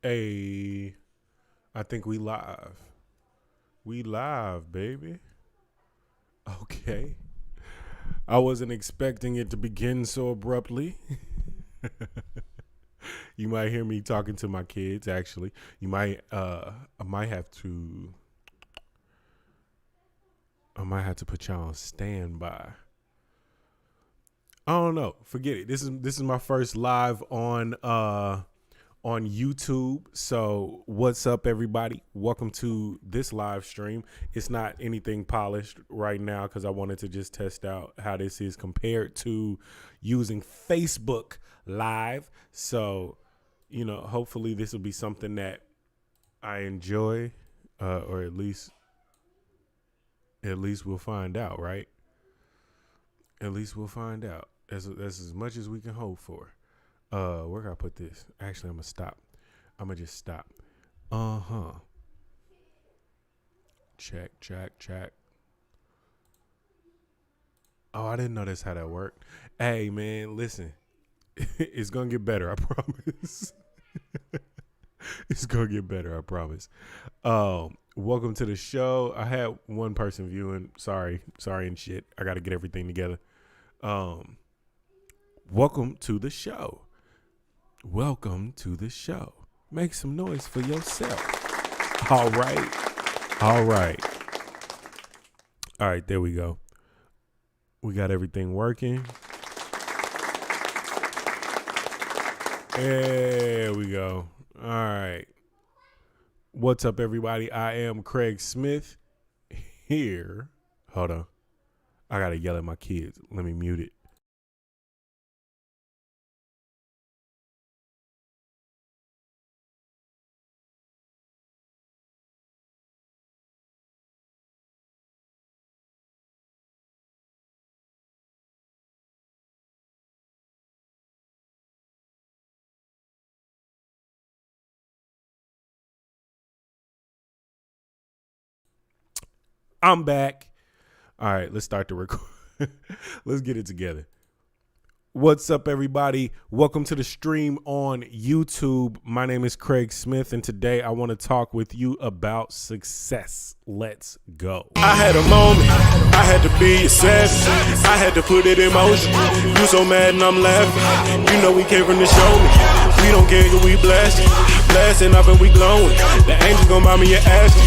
Hey, I think we live. We live, baby. Okay. I wasn't expecting it to begin so abruptly. You might hear me talking to my kids actually. I might have to put y'all on standby. I don't know. Forget it. This is my first live on YouTube. So, what's up, everybody? Welcome to this live stream. It's not anything polished right now because I wanted to just test out how this is compared to using Facebook Live. So, hopefully, this will be something that I enjoy, or at least we'll find out, right? At least we'll find out. That's as much as we can hope for. Where can I put this? Actually, I'm gonna stop. I'm gonna just stop. Uh-huh. Check. Oh, I didn't know that's how that worked. Hey man, listen. It's gonna get better, I promise. It's gonna get better, I promise. Welcome to the show. I had one person viewing. Sorry and shit. I gotta get everything together. Welcome to the show. Welcome to the show. Make some noise for yourself. All right. All right, there we go. We got everything working. There we go. All right. What's up, everybody? I am Craig Smith here. Hold on. I got to yell at my kids. Let me mute it. I'm back. All right, let's start the record. Let's get it together. What's up, everybody? Welcome to the stream on YouTube. My name is Craig Smith, and today I want to talk with you about success. Let's go. I had a moment, I had to be a savage. I had to put it in motion. You so mad and I'm laughing. You know we came from the show me. We don't care if we blasting. Blasting up and we glowing. The angels gon' buy me an Aston.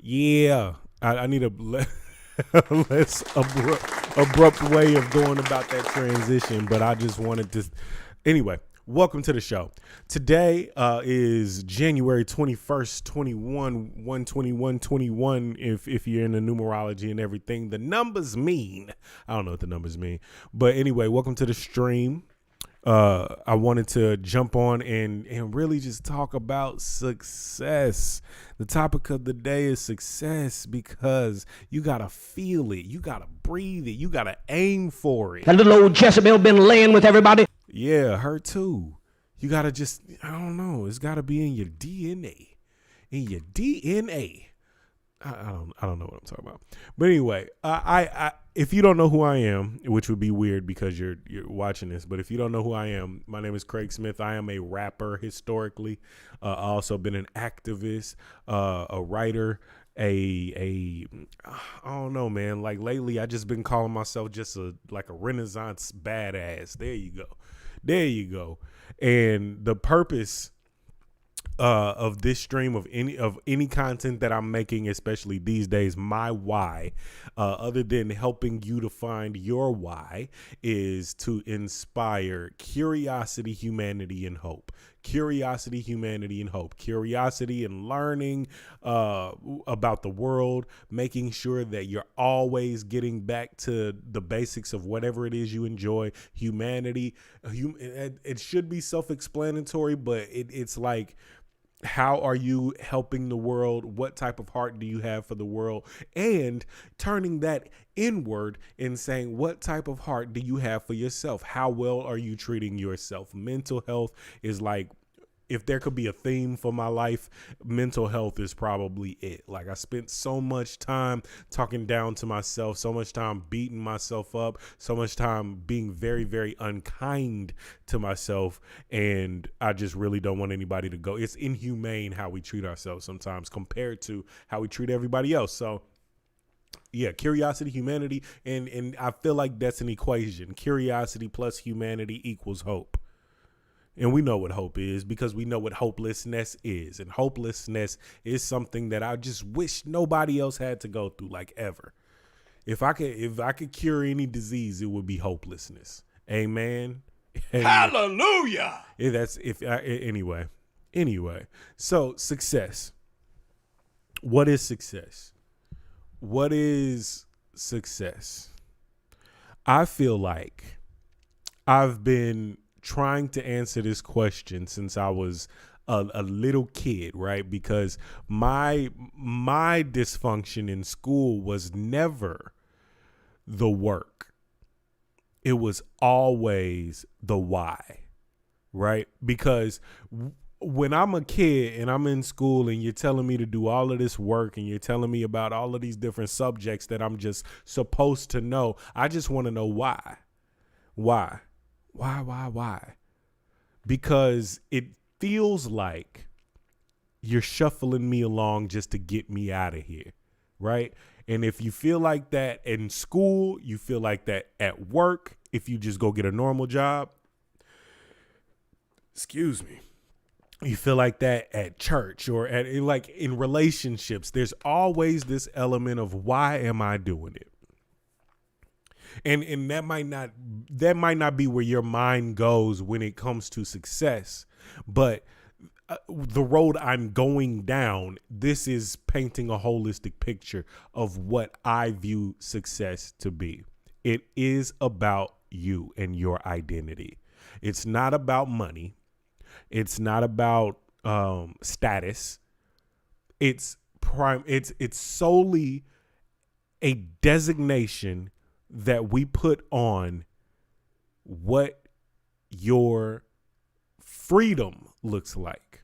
Yeah, I need a less abrupt way of going about that transition, but I just wanted to. Anyway, welcome to the show. Today is January 21st, 1/21/21. If you're in the numerology and everything, the numbers mean. I don't know what the numbers mean, but anyway, welcome to the stream. I wanted to jump on and really just talk about success. The topic of the day is success because you got to feel it. You got to breathe it. You got to aim for it. That little old Jezebel been laying with everybody. Yeah, her too. You got to just, I don't know. It's got to be in your DNA. In your DNA. I don't know what I'm talking about. But anyway, I if you don't know who I am, which would be weird because you're watching this, but if you don't know who I am, my name is Craig Smith. I am a rapper historically. I also been an activist, a writer, I don't know, man. Like lately, I just been calling myself just a Renaissance badass. There you go. And the purpose of this stream of any content that I'm making, especially these days, my why, other than helping you to find your why, is to inspire curiosity, humanity, and hope. Curiosity, humanity, and hope. Curiosity and learning about the world, making sure that you're always getting back to the basics of whatever it is you enjoy. Humanity, it should be self-explanatory, but it's like, how are you helping the world? What type of heart do you have for the world? And turning that inward and saying, what type of heart do you have for yourself? How well are you treating yourself? Mental health is like if there could be a theme for my life, mental health is probably it. Like, I spent so much time talking down to myself, so much time beating myself up, so much time being very, very unkind to myself. And I just really don't want anybody to go. It's inhumane how we treat ourselves sometimes compared to how we treat everybody else. So yeah, curiosity, humanity, and I feel like that's an equation. Curiosity plus humanity equals hope. And we know what hope is because we know what hopelessness is. And hopelessness is something that I just wish nobody else had to go through, like, ever. If I could cure any disease, it would be hopelessness. Amen. Hallelujah. Anyway. So success. What is success? What is success? I feel like I've been trying to answer this question since I was a little kid, right? Because my dysfunction in school was never the work. It was always the why, right? Because when I'm a kid and I'm in school and you're telling me to do all of this work and you're telling me about all of these different subjects that I'm just supposed to know, I just want to know why. Why? Because it feels like you're shuffling me along just to get me out of here, right? And if you feel like that in school, you feel like that at work, if you just go get a normal job, you feel like that at church or at, like, in relationships, there's always this element of why am I doing it? And that might not be where your mind goes when it comes to success, but the road I'm going down, this is painting a holistic picture of what I view success to be. It is about you and your identity. It's not about money. It's not about status. It's solely a designation that we put on what your freedom looks like.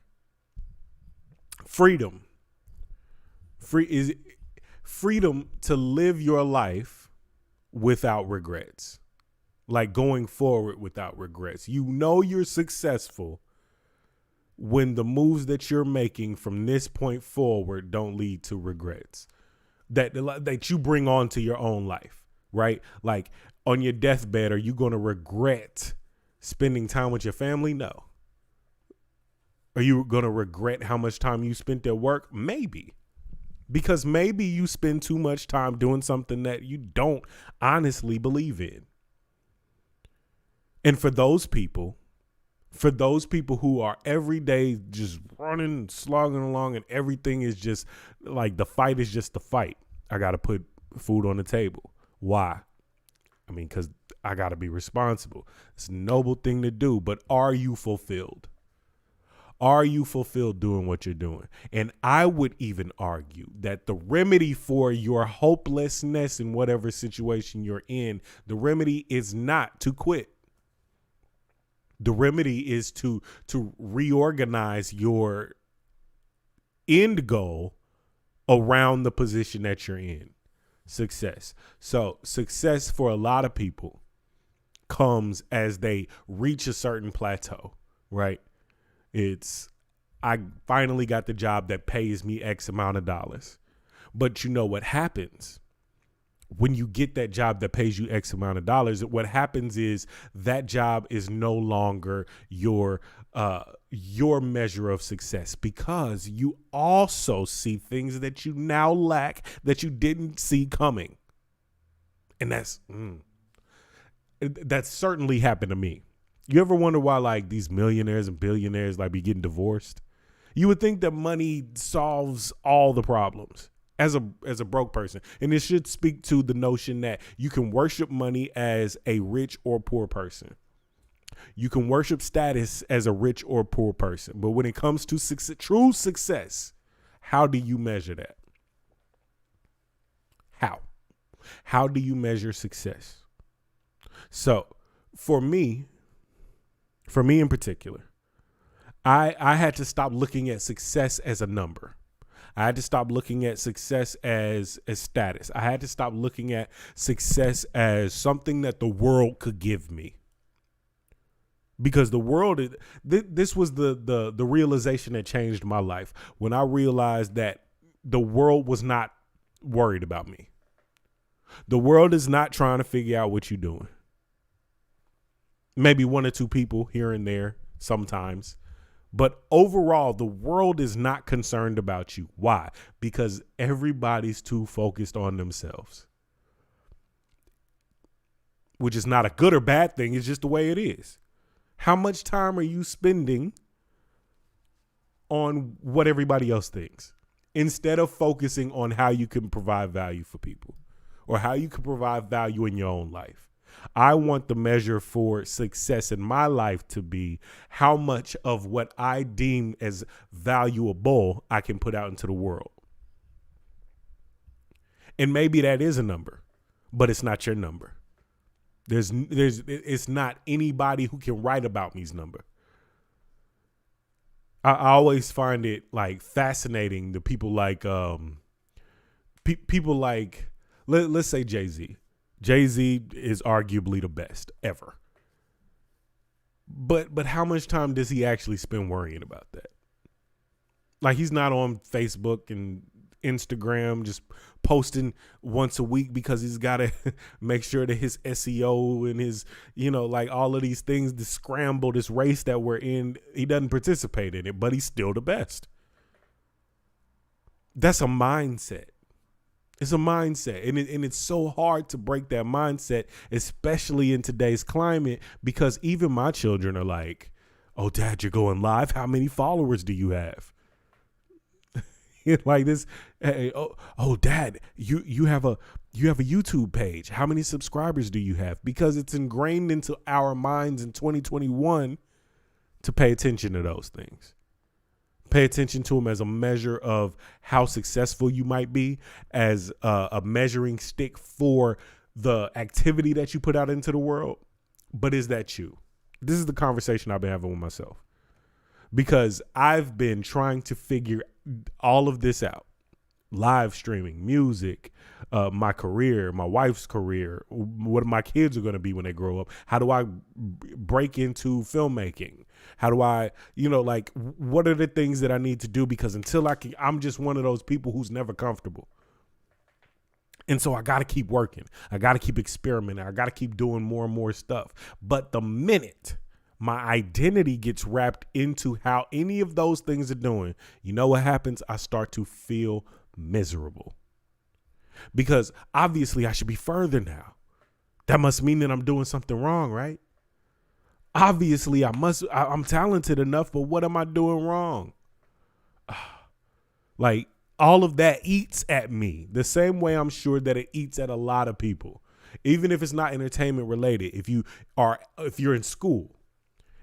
Freedom to live your life without regrets, like going forward without regrets. You know you're successful when the moves that you're making from this point forward don't lead to regrets that you bring on to your own life. Right? Like, on your deathbed, are you going to regret spending time with your family? No. Are you going to regret how much time you spent at work? Maybe. Because maybe you spend too much time doing something that you don't honestly believe in. And for those people who are every day just running, slogging along, and everything is just like the fight is just the fight. I got to put food on the table. Why? I mean, because I got to be responsible. It's a noble thing to do, but are you fulfilled? Are you fulfilled doing what you're doing? And I would even argue that the remedy for your hopelessness in whatever situation you're in, the remedy is not to quit. The remedy is to reorganize your end goal around the position that you're in. Success. So success for a lot of people comes as they reach a certain plateau, right? It's, I finally got the job that pays me X amount of dollars. But you know what happens when you get that job that pays you X amount of dollars? What happens is that job is no longer your measure of success, because you also see things that you now lack that you didn't see coming. And that's certainly happened to me. You ever wonder why, like, these millionaires and billionaires, like, be getting divorced? You would think that money solves all the problems as a broke person. And it should speak to the notion that you can worship money as a rich or poor person. You can worship status as a rich or poor person. But when it comes to true success, how do you measure that? How do you measure success? So for me in particular, I had to stop looking at success as a number. I had to stop looking at success as status. I had to stop looking at success as something that the world could give me. Because the world, this was the realization that changed my life when I realized that the world was not worried about me. The world is not trying to figure out what you're doing. Maybe one or two people here and there sometimes. But overall, the world is not concerned about you. Why? Because everybody's too focused on themselves. Which is not a good or bad thing. It's just the way it is. How much time are you spending on what everybody else thinks instead of focusing on how you can provide value for people or how you can provide value in your own life? I want the measure for success in my life to be how much of what I deem as valuable I can put out into the world. And maybe that is a number, but it's not your number. It's not anybody who can write about me's number. I always find it like fascinating the people like people like let's say Jay-Z. Jay-Z is arguably the best ever. But how much time does he actually spend worrying about that? Like he's not on Facebook and Instagram just posting once a week because he's got to make sure that his SEO and his, like all of these things, the scramble, this race that we're in, he doesn't participate in it, but he's still the best. That's a mindset. It's a mindset. And it's so hard to break that mindset, especially in today's climate, because even my children are like, oh, Dad, you're going live. How many followers do you have? Like this. Hey, oh, Dad, you have a YouTube page. How many subscribers do you have? Because it's ingrained into our minds in 2021 to pay attention to those things. Pay attention to them as a measure of how successful you might be, as a measuring stick for the activity that you put out into the world. But is that you? This is the conversation I've been having with myself, because I've been trying to figure all of this out. Live streaming, music, my career, my wife's career, what my kids are going to be when they grow up. How do I break into filmmaking? How do I, what are the things that I need to do? Because until I'm just one of those people who's never comfortable. And so I got to keep working. I got to keep experimenting. I got to keep doing more and more stuff. But the minute my identity gets wrapped into how any of those things are doing, you know what happens? I start to feel miserable. Because obviously I should be further now. That must mean that I'm doing something wrong, right? Obviously I'm talented enough, but what am I doing wrong? Like all of that eats at me the same way I'm sure that it eats at a lot of people, even if it's not entertainment related. If you're in school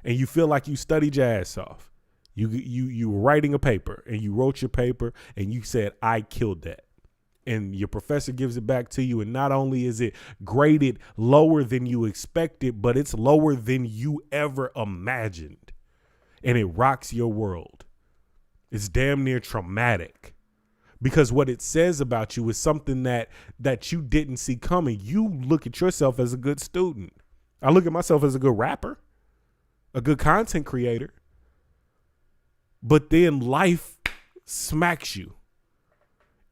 and you feel like you studied your ass off, you were writing a paper and you wrote your paper and you said, I killed that. And your professor gives it back to you. And not only is it graded lower than you expected, but it's lower than you ever imagined. And it rocks your world. It's damn near traumatic, because what it says about you is something that you didn't see coming. You look at yourself as a good student. I look at myself as a good rapper, a good content creator. But then life smacks you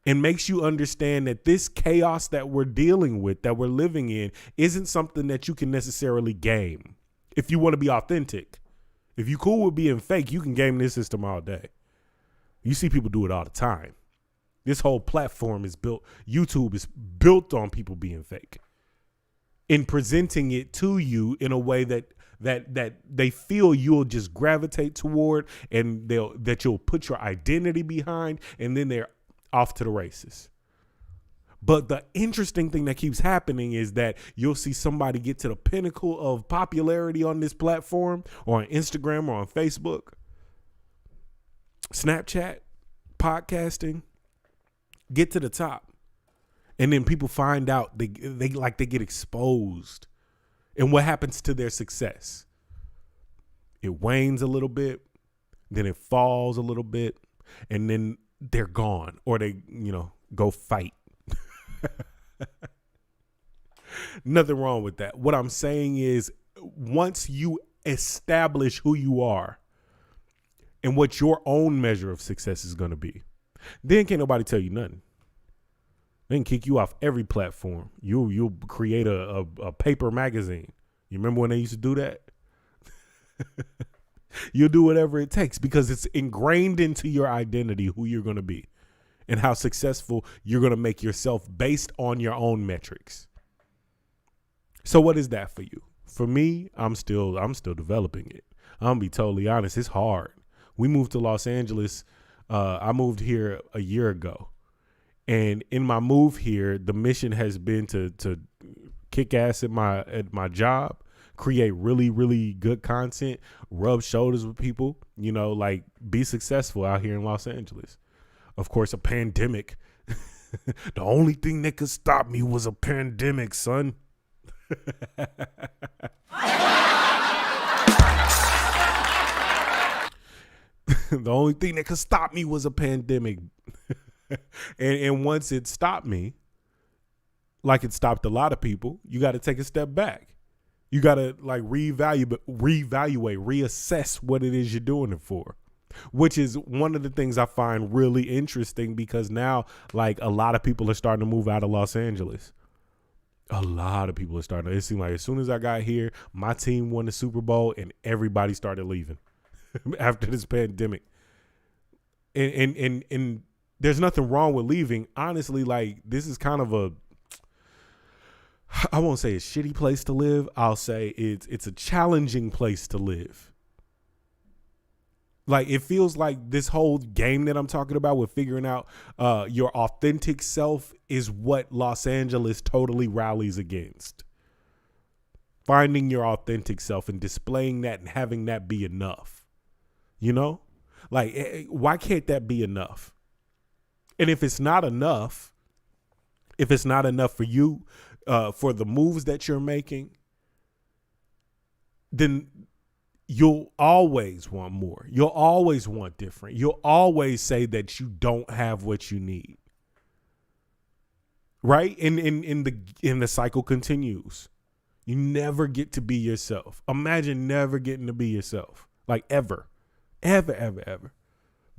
and makes you understand that this chaos that we're dealing with, that we're living in, isn't something that you can necessarily game. If you want to be authentic, if you cool with being fake, you can game this system all day. You see people do it all the time. This whole platform is built, YouTube is built on people being fake and presenting it to you in a way that they feel you'll just gravitate toward, and that you'll put your identity behind, and then they're off to the races. But the interesting thing that keeps happening is that you'll see somebody get to the pinnacle of popularity on this platform, or on Instagram, or on Facebook, Snapchat, podcasting, get to the top. And then people find out they get exposed. And what happens to their success? It wanes a little bit. then it falls a little bit, and then they're gone, or they, go fight. Nothing wrong with that. What I'm saying is, once you establish who you are and what your own measure of success is going to be, then can't nobody tell you nothing. They can kick you off every platform. You'll create a paper magazine. You remember when they used to do that? You'll do whatever it takes because it's ingrained into your identity who you're going to be and how successful you're going to make yourself based on your own metrics. So what is that for you? For me, I'm still developing it. I'm gonna be totally honest. It's hard. We moved to Los Angeles. I moved here a year ago, and in my move here, the mission has been to kick ass at my job, create really, really good content, rub shoulders with people, like be successful out here in Los Angeles. Of course, a pandemic. The only thing that could stop me was a pandemic, son. The only thing that could stop me was a pandemic. and once it stopped me, like it stopped a lot of people, you got to take a step back. You got to reevaluate, reassess what it is you're doing it for, which is one of the things I find really interesting because now a lot of people are starting to move out of Los Angeles. A lot of people are starting. It seemed like as soon as I got here, my team won the Super Bowl and everybody started leaving after this pandemic. And there's nothing wrong with leaving. Honestly, this is kind of I won't say a shitty place to live. I'll say it's a challenging place to live. It feels like this whole game that I'm talking about with figuring out your authentic self is what Los Angeles totally rallies against. Finding your authentic self and displaying that and having that be enough. Why can't that be enough? And if it's not enough for you, for the moves that you're making, then you'll always want more. You'll always want different. You'll always say that you don't have what you need. Right? And the cycle continues. You never get to be yourself. Imagine never getting to be yourself. Ever. Ever.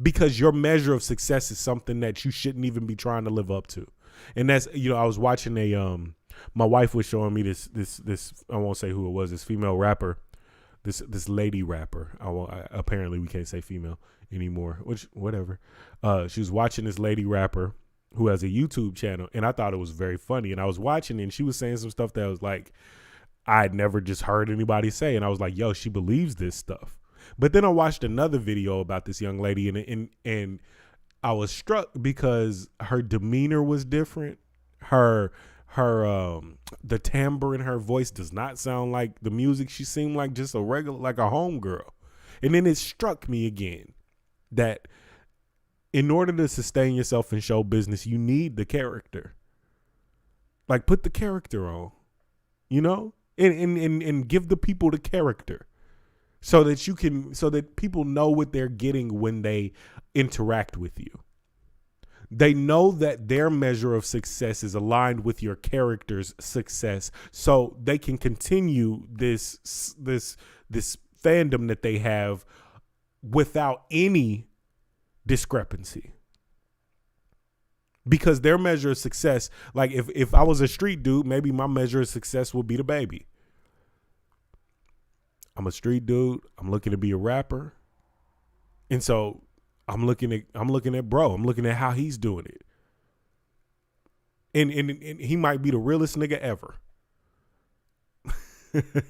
Because your measure of success is something that you shouldn't even be trying to live up to. And that's, I was watching my wife was showing me this, I won't say who it was, this female rapper. This lady rapper. Apparently we can't say female anymore, which whatever. She was watching this lady rapper who has a YouTube channel, and I thought it was very funny. And I was watching it, and she was saying some stuff that was I'd never just heard anybody say, and I was like, yo, she believes this stuff. But then I watched another video about this young lady, and I was struck because her demeanor was different. The timbre in her voice does not sound like the music. She seemed like just a regular, like a homegirl. And then it struck me again that in order to sustain yourself in show business, you need the character. Put the character on, and give the people the character so that people know what they're getting when they interact with you. They know that their measure of success is aligned with your character's success, so they can continue this fandom that they have without any discrepancy. Because their measure of success, if I was a street dude, maybe my measure of success would be the baby. I'm a street dude. I'm looking to be a rapper, and so I'm looking at bro. I'm looking at how he's doing it. And he might be the realest nigga ever.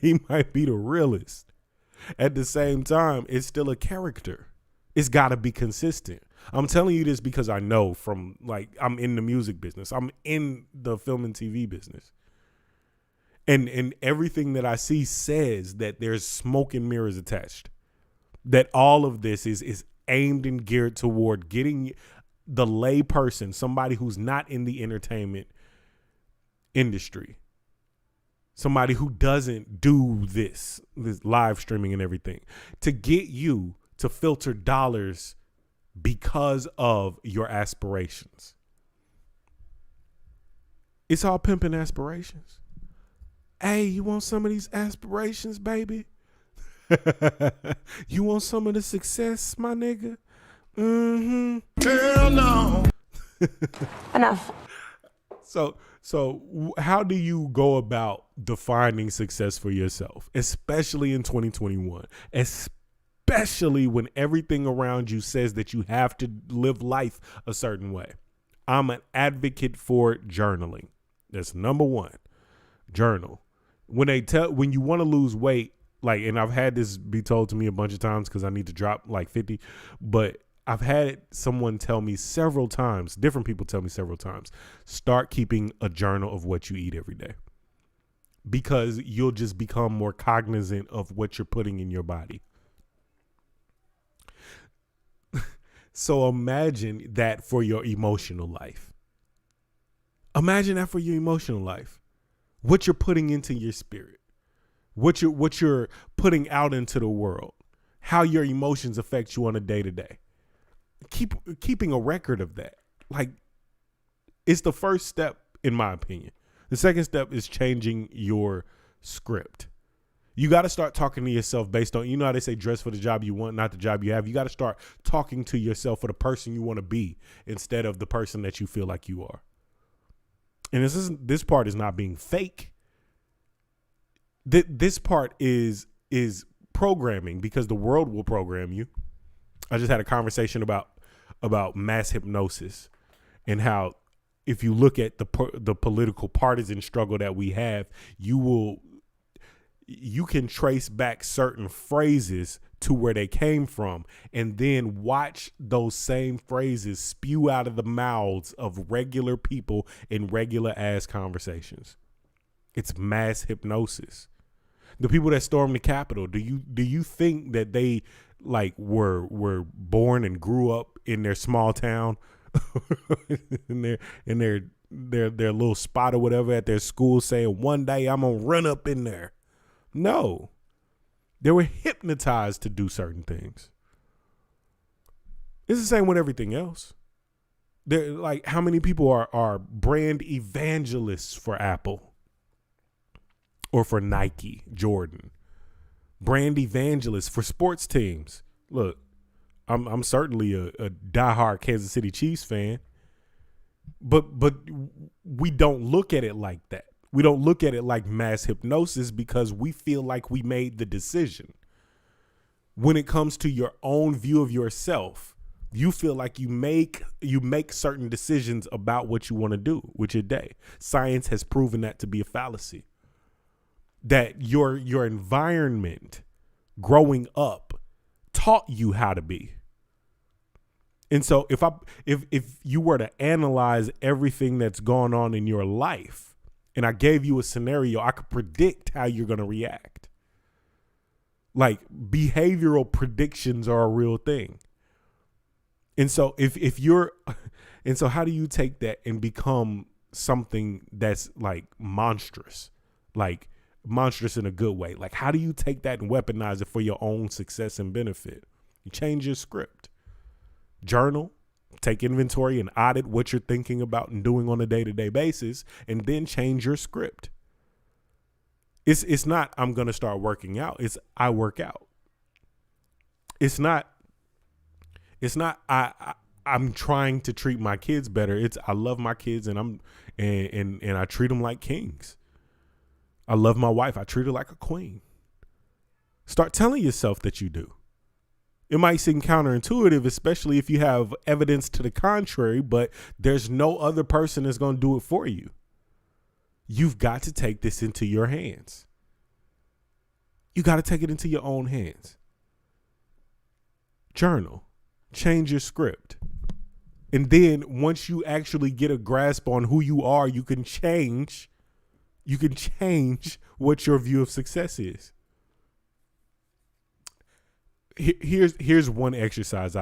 He might be the realest. At the same time, it's still a character. It's got to be consistent. I'm telling you this because I know from I'm in the music business. I'm in the film and TV business. And everything that I see says that there's smoke and mirrors attached. That all of this is aimed and geared toward getting the lay person, somebody who's not in the entertainment industry, somebody who doesn't do this live streaming and everything, to get you to filter dollars because of your aspirations. It's all pimping aspirations. Hey, you want some of these aspirations, baby? You want some of the success, my nigga? Mm-hmm. Hell no. Enough. So how do you go about defining success for yourself, especially in 2021, especially when everything around you says that you have to live life a certain way? I'm an advocate for journaling. That's number one. Journal. When you want to lose weight, like, and I've had this be told to me a bunch of times because I need to drop like 50, but I've had someone tell me several times, different people tell me several times, start keeping a journal of what you eat every day, because you'll just become more cognizant of what you're putting in your body. So imagine that for your emotional life. Imagine that for your emotional life. What you're putting into your spirit, what you're putting out into the world, how your emotions affect you on a day-to-day. Keeping a record of that, like, it's the first step, in my opinion. The second step is changing your script. You got to start talking to yourself based on, you know how they say dress for the job you want, not the job you have. You got to start talking to yourself for the person you want to be instead of the person that you feel like you are. And this part is not being fake. This part is programming, because the world will program you. I just had a conversation about mass hypnosis and how, if you look at the political partisan struggle that we have, you can trace back certain phrases to where they came from, and then watch those same phrases spew out of the mouths of regular people in regular ass conversations. It's mass hypnosis. The people that stormed the Capitol, do you think that they like were born and grew up in their small town, in their little spot or whatever at their school, saying one day I'm gonna run up in there? No. They were hypnotized to do certain things. It's the same with everything else. They're like, how many people are brand evangelists for Apple or for Nike, Jordan? Brand evangelists for sports teams. Look, I'm certainly a diehard Kansas City Chiefs fan, but we don't look at it like that. We don't look at it like mass hypnosis because we feel like we made the decision. When it comes to your own view of yourself, you feel like you make certain decisions about what you want to do with your day. Science has proven that to be a fallacy. That your environment growing up taught you how to be. And so if you were to analyze everything that's gone on in your life, and I gave you a scenario, I could predict how you're going to react. Like, behavioral predictions are a real thing. And so so how do you take that and become something that's like monstrous in a good way? Like, how do you take that and weaponize it for your own success and benefit? You change your script. Journal. Take inventory and audit what you're thinking about and doing on a day-to-day basis, and then change your script. It's not I'm going to start working out. It's I work out. It's not I'm trying to treat my kids better. It's I love my kids and I treat them like kings. I love my wife. I treat her like a queen. Start telling yourself that you do. It might seem counterintuitive, especially if you have evidence to the contrary, but there's no other person that's going to do it for you. You've got to take this into your hands. You got to take it into your own hands. Journal. Change your script. And then once you actually get a grasp on who you are, you can change what your view of success is. Here's one exercise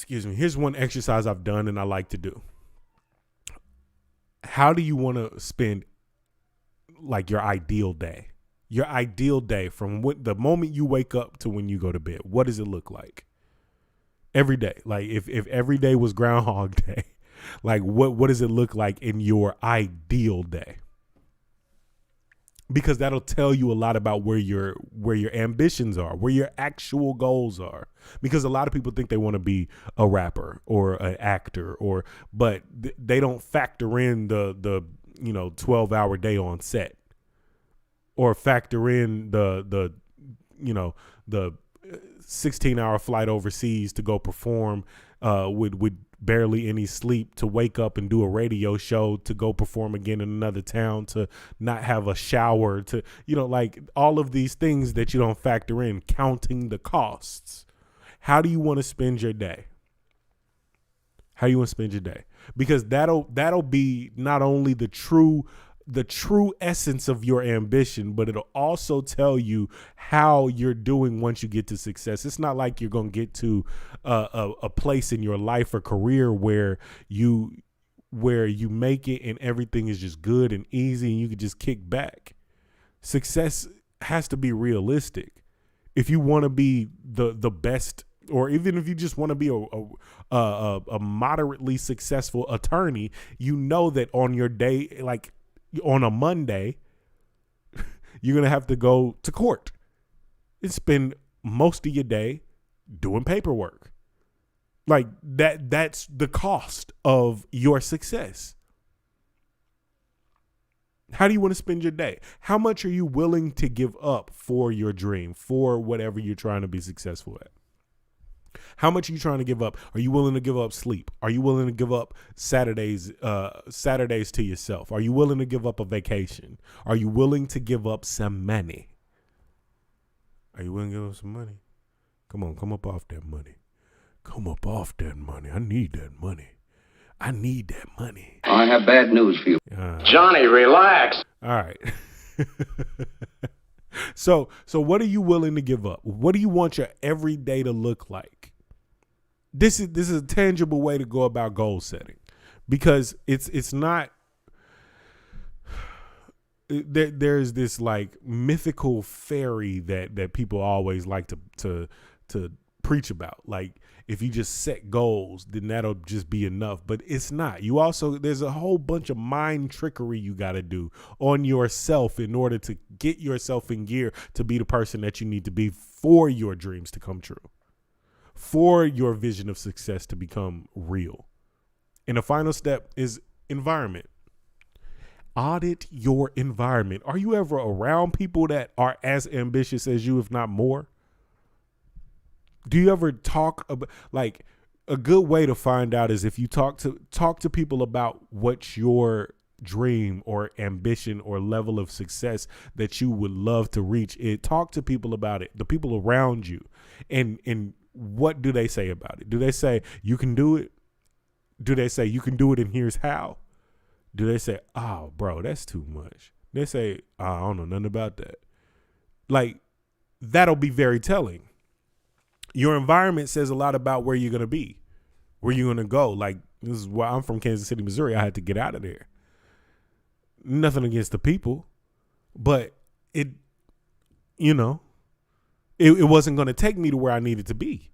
here's one exercise I've done and I like to do. How do you want to spend like your ideal day? Your ideal day from the moment you wake up to when you go to bed. What does it look like? Every day. Like if every day was Groundhog Day, like what does it look like in your ideal day? Because that'll tell you a lot about where your ambitions are, where your actual goals are. Because a lot of people think they want to be a rapper or an actor, but they don't factor in the 12-hour day on set, or factor in the 16-hour flight overseas to go perform with barely any sleep, to wake up and do a radio show, to go perform again in another town, to not have a shower, to, like all of these things that you don't factor in, counting the costs. How do you want to spend your day? How do you want to spend your day? Because that'll be not only the true essence of your ambition, but it'll also tell you how you're doing once you get to success. It's not like you're going to get to a place in your life or career where you make it and everything is just good and easy and you can just kick back. Success has to be realistic. If you want to be the best, or even if you just want to be a moderately successful attorney, that on your day, like on a Monday, you're going to have to go to court and spend most of your day doing paperwork. Like that's the cost of your success. How do you want to spend your day? How much are you willing to give up for your dream, for whatever you're trying to be successful at? How much are you trying to give up? Are you willing to give up sleep? Are you willing to give up Saturdays to yourself? Are you willing to give up a vacation? Are you willing to give up some money? Are you willing to give up some money? Come on, come up off that money. Come up off that money. I need that money. I need that money. I have bad news for you. Johnny, relax. All right. So what are you willing to give up? What do you want your everyday to look like? This is a tangible way to go about goal setting, because it's not there's this like mythical fairy that people always like to preach about. Like, if you just set goals, then that'll just be enough. But it's not. There's a whole bunch of mind trickery you got to do on yourself in order to get yourself in gear to be the person that you need to be for your dreams to come true, for your vision of success to become real. And the final step is environment. Audit your environment. Are you ever around people that are as ambitious as you, if not more? Do you ever talk about, like, a good way to find out is if you talk to people about what your dream or ambition or level of success that you would love to reach. Talk to people about it, the people around you, and what do they say about it? Do they say you can do it? Do they say you can do it and here's how? Do they say, oh, bro, that's too much? They say, oh, I don't know nothing about that. Like, that'll be very telling. Your environment says a lot about where you're going to be, where you're going to go. Like, this is why I'm from Kansas City, Missouri. I had to get out of there. Nothing against the people, but it wasn't going to take me to where I needed to be.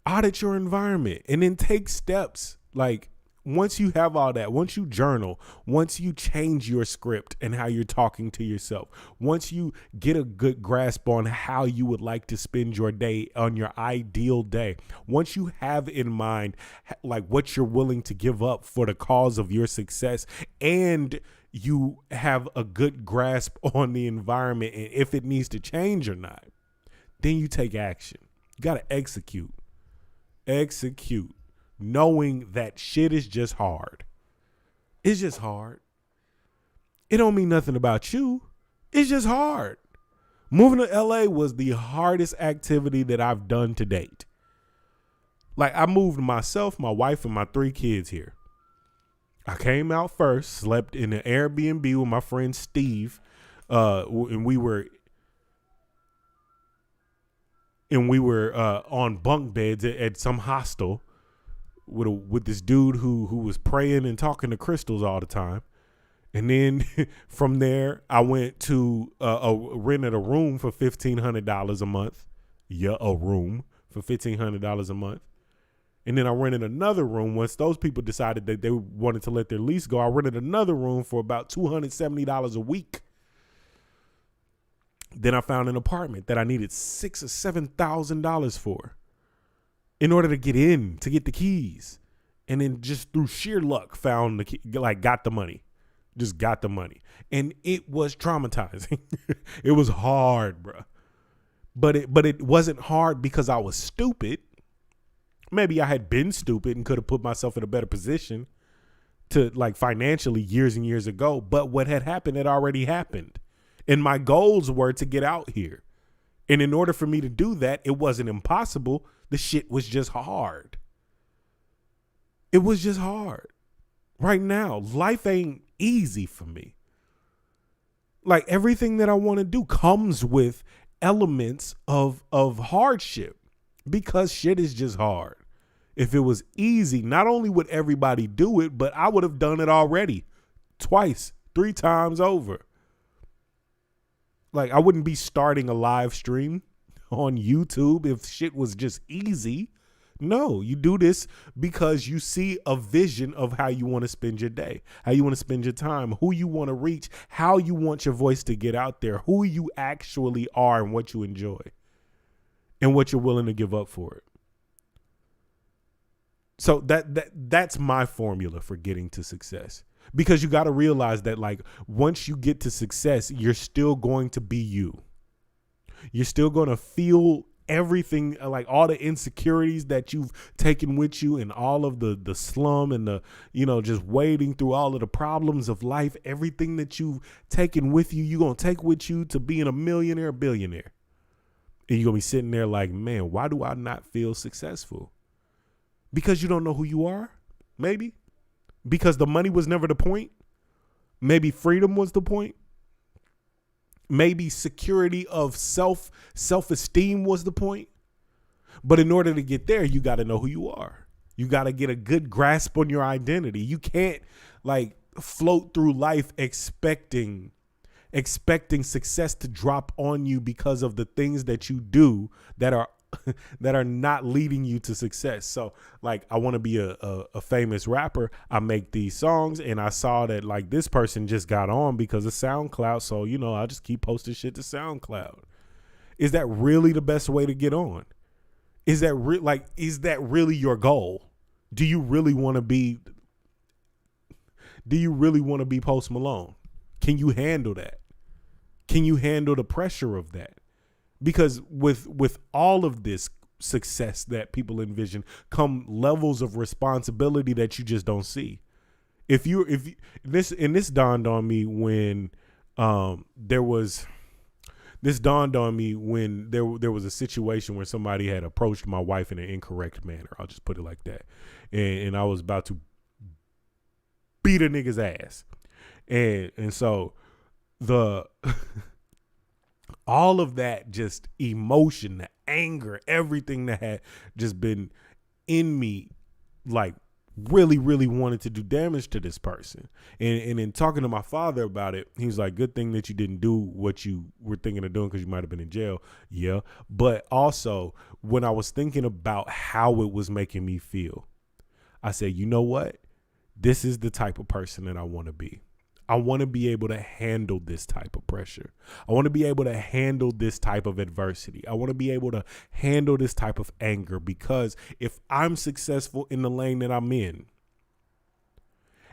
Audit your environment and then take steps. Like, once you have all that, once you journal, once you change your script and how you're talking to yourself, once you get a good grasp on how you would like to spend your day on your ideal day, once you have in mind like what you're willing to give up for the cause of your success, and you have a good grasp on the environment and if it needs to change or not, then you take action. You got to execute, knowing that shit is just hard. It's just hard. It don't mean nothing about you. It's just hard. Moving to LA was the hardest activity that I've done to date. Like, I moved myself, my wife, and my 3 kids here. I came out first, slept in an Airbnb with my friend Steve, and we were on bunk beds at some hostel with this dude who was praying and talking to crystals all the time. And then from there, I went to rented a room for $1,500 a month. Yeah, a room for $1,500 a month. And then I rented another room. Once those people decided that they wanted to let their lease go, I rented another room for about $270 a week. Then I found an apartment that I needed $6,000 or $7,000 for in order to get in, to get the keys. And then just through sheer luck found the key, got the money. Just got the money. And it was traumatizing. It was hard, bro. But it wasn't hard because I was stupid. Maybe I had been stupid and could have put myself in a better position to financially years and years ago. But what had happened had already happened. And my goals were to get out here. And in order for me to do that, it wasn't impossible. The shit was just hard. It was just hard. Right now, life ain't easy for me. Everything that I want to do comes with elements of hardship because shit is just hard. If it was easy, not only would everybody do it, but I would have done it already twice, 3 times over. I wouldn't be starting a live stream on YouTube if shit was just easy. No, you do this because you see a vision of how you want to spend your day, how you want to spend your time, who you want to reach, how you want your voice to get out there, who you actually are and what you enjoy and what you're willing to give up for it. So that's my formula for getting to success. Because you got to realize that once you get to success, you're still going to be you. You're still going to feel everything, all the insecurities that you've taken with you and all of the slum and the, just wading through all of the problems of life, everything that you've taken with you, you're going to take with you to being a millionaire, billionaire. And you're going to be sitting there man, why do I not feel successful? Because you don't know who you are, maybe. Because the money was never the point. Maybe freedom was the point. Maybe security of self-esteem was the point. But in order to get there, you got to know who you are. You got to get a good grasp on your identity. You can't float through life expecting success to drop on you because of the things that you do that are not leading you to success. So I want to be a famous rapper. I make these songs and I saw that this person just got on because of SoundCloud. So, I'll just keep posting shit to SoundCloud. Is that really the best way to get on? Is that really your goal? Do you really want to be Post Malone? Can you handle that? Can you handle the pressure of that? Because with all of this success that people envision come levels of responsibility that you just don't see. This dawned on me when there was a situation where somebody had approached my wife in an incorrect manner. I'll just put it like that. And I was about to beat a nigga's ass. And so all of that just emotion, the anger, everything that had just been in me, really, really wanted to do damage to this person. And in talking to my father about it, he was like, good thing that you didn't do what you were thinking of doing because you might have been in jail. Yeah. But also when I was thinking about how it was making me feel, I said, you know what? This is the type of person that I want to be. I want to be able to handle this type of pressure. I want to be able to handle this type of adversity. I want to be able to handle this type of anger because if I'm successful in the lane that I'm in,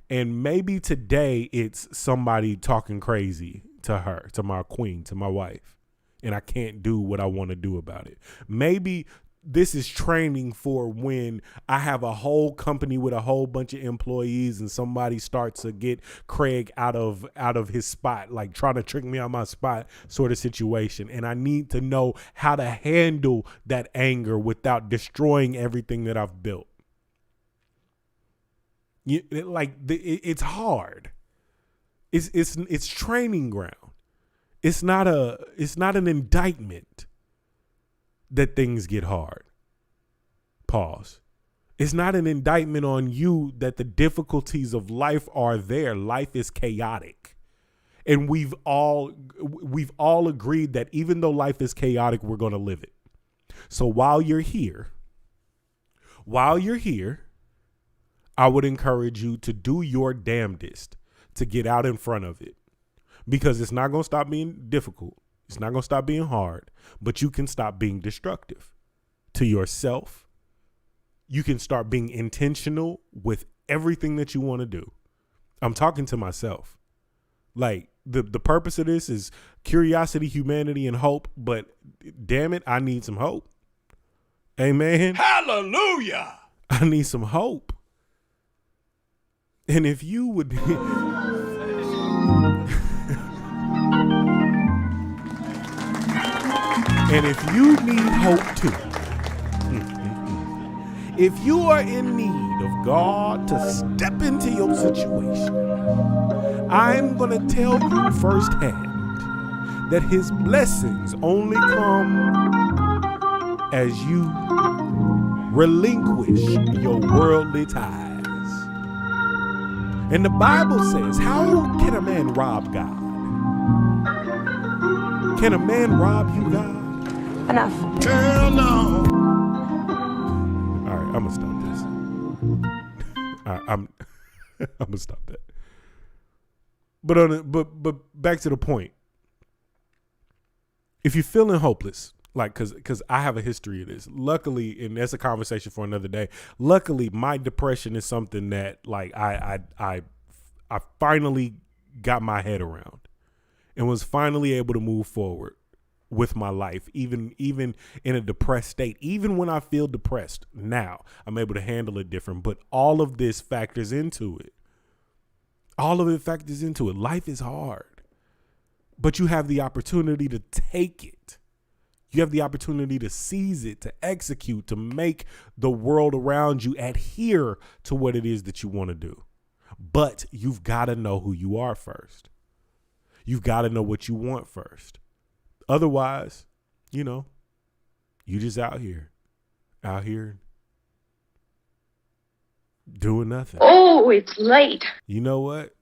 and maybe today it's somebody talking crazy to her, to my queen, to my wife, and I can't do what I want to do about it. Maybe this is training for when I have a whole company with a whole bunch of employees and somebody starts to get Craig out of his spot, trying to trick me out of my spot sort of situation. And I need to know how to handle that anger without destroying everything that I've built. It's hard. It's training ground. It's not an indictment that things get hard. Pause. It's not an indictment on you that the difficulties of life are there. Life is chaotic. And we've all agreed that even though life is chaotic, we're going to live it. So while you're here, I would encourage you to do your damnedest to get out in front of it, because it's not going to stop being difficult. It's not going to stop being hard, but you can stop being destructive to yourself. You can start being intentional with everything that you want to do. I'm talking to myself. Like the purpose of this is curiosity, humanity, and hope. But damn it, I need some hope. Amen. Hallelujah. I need some hope. And if you would, and if you need hope too, if you are in need of God to step into your situation, I'm going to tell you firsthand that his blessings only come as you relinquish your worldly ties. And the Bible says, how can a man rob God? Can a man rob you, God? Enough. Hell no. All right, I'm gonna stop this. I'm gonna stop that. But back to the point. If you're feeling hopeless, like, cause I have a history of this. Luckily, and that's a conversation for another day. Luckily, my depression is something that like I finally got my head around, and was finally able to move forward with my life, even in a depressed state. Even when I feel depressed now, I'm able to handle it different. But all of this factors into it. All of it factors into it. Life is hard, but you have the opportunity to take it. You have the opportunity to seize it, to execute, to make the world around you adhere to what it is that you want to do. But you've got to know who you are first. You've got to know what you want first. Otherwise, you just out here doing nothing. Oh, it's late. You know what?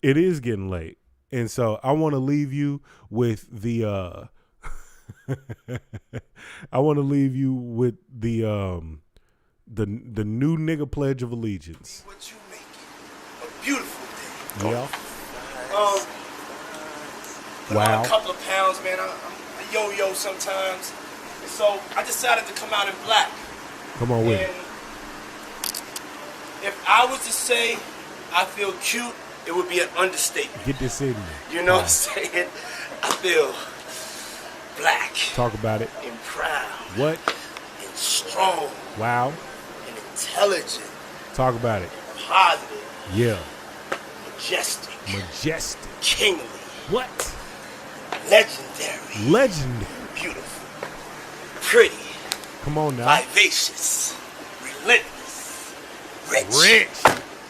It is getting late. And so I want to leave you with the the new nigga Pledge of Allegiance. What you make it a beautiful day. Yeah. Put on a couple of pounds, man. I yo-yo sometimes. And so I decided to come out in black. Come on with and it. If I was to say I feel cute, it would be an understatement. Get this in me. You know what I'm saying? I feel black. Talk about it. And proud. What? And strong. Wow. And intelligent. Talk about it. Positive. Yeah. Majestic. Kingly. What? Legendary. Beautiful. Pretty. Come on now. Vivacious. Relentless. Rich.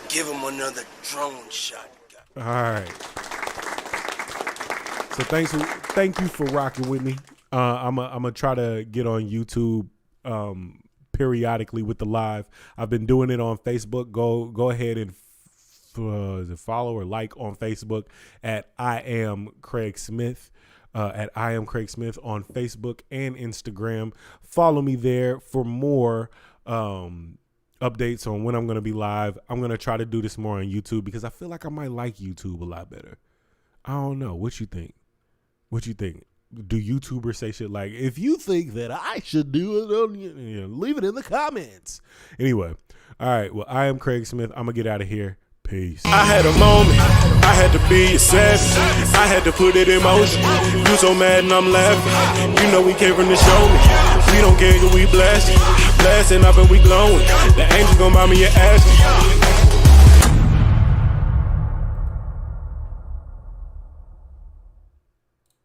Give him another drone shot. All right. So thank you for rocking with me. I'm gonna try to get on YouTube periodically with the live. I've been doing it on Facebook. Go ahead and follow or like on Facebook at I Am Craig Smith. At I Am Craig Smith on Facebook and Instagram. Follow me there for more updates on when I'm going to be live. I'm going to try to do this more on YouTube because I feel like I might like YouTube a lot better. I don't know. What you think? Do YouTubers say shit like, if you think that I should do it, leave it in the comments. Anyway. All right. Well, I am Craig Smith. I'm going to get out of here. Peace. I had a moment, I had to be a savage. I had to put it in motion. You so mad and I'm laughing. You know we came from the show me. We don't care, we blasting. Blasting up and we glowing. The angels gon' buy me an ass.